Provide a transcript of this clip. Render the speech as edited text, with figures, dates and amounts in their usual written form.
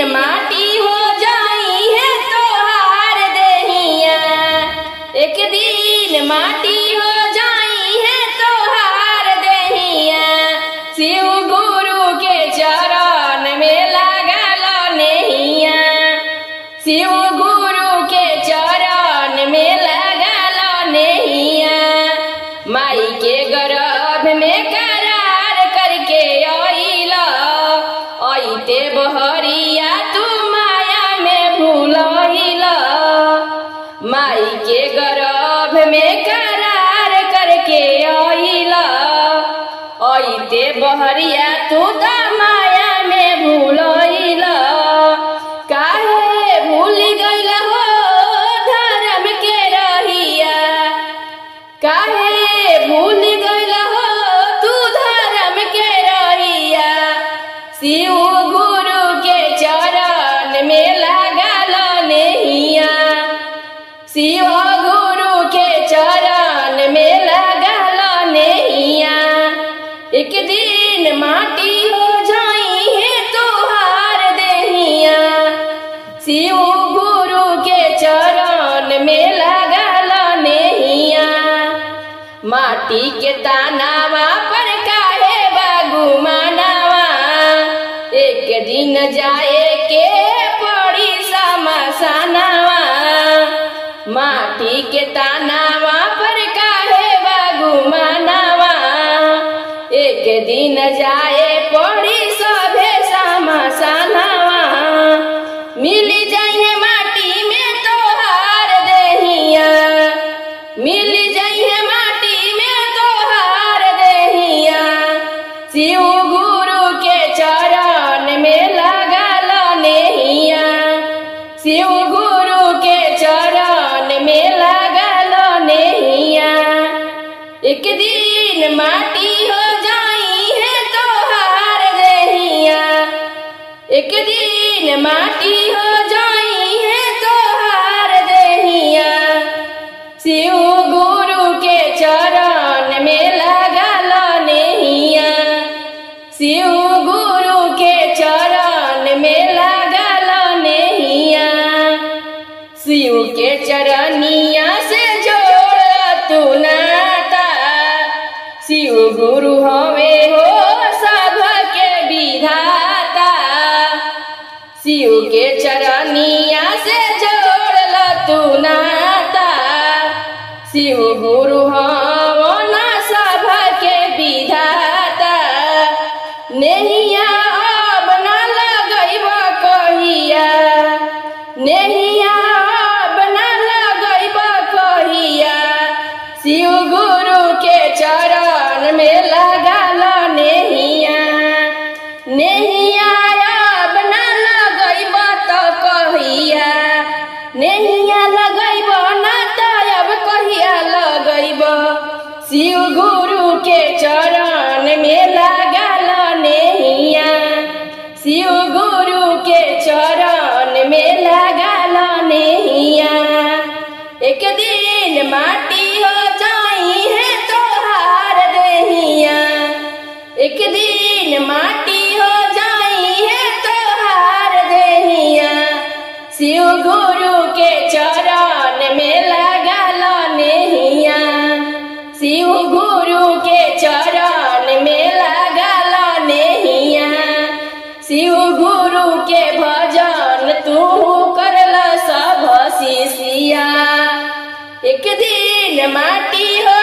माटी हो जाई है तोहार देहिया, एक दिन माटी हो जाई है तोहार देहिया। शिव गुरु के चरण में लागल नेहिया, शिव गुरु के चरण में लागल नेहिया। माई के गर्भ में करार करके आइला, आइते बहरिया तू माया में भूलहिला। माई के गर्भ में करार करके आइला, आइते बहरिया तू त माया में भूलहिला। काहे भूल गइला हो धर्म के रहिया, काहे भूल गइला हो तू धर्म के रहिया। शिव गुरु के चरण में लागल नेहिया, शिव गुरु के चरण में लागल नेहिया। एक दिन माटी हो जाई है तोहार देहिया, शिव गुरु के चरण में लागल नेहिया। माटी के तानावा पर काहे बागु मानावा, एक दिन जाए के पड़ी समसानावा। माटी के तानावा पर काहे बागु मानावा, एक दिन जाए पड़ी सभे समसानावा। मिल जाइए माटी में तोहार देहिया, मिल जाइए माटी में तोहार देहिया। शिव गुरु के चरण में लागल नेहिया, शिव गुरु के चरण में लागल नेहिया। एक दिन माटी हो जाई है तोहार देहिया, एक दिन माटी हो जाई है तोहार देहिया। शिव गुरु के चरण में लागल नेहिया, शिव गुरु के चरण में लागल नेहिया। शिव के चरनिया से जोड़ तू नाता, शिव गुरु हवे हो सब के विधाता। शिव के चरनिया से जोड़ तू नाता, शिव गुरु हवन सब के विधाता। नेहिया अब न लगैब कहिया, नेहिया अब न लगैब कहिया। शिव गुरु के चरण में लागल नेहिया, नेहिया अब न लगैब त कहिया। नेहिया लगैब न त अब कहिया लगैब। शिव गुरु के चरण में लागल नेहिया, शिव गुरु के चरण में लागल नेहिया। एक दिन माटी हो जाई है तोहार देहिया, एक दिन माटी हो जाई है तोहार देहिया। शिव गुरु के चरण में लागल नेहिया, शिव गुरु के चरण में लागल नेहिया। शिव गुरु के भजन तू करल सब शिष्या, एक दिन माटी हो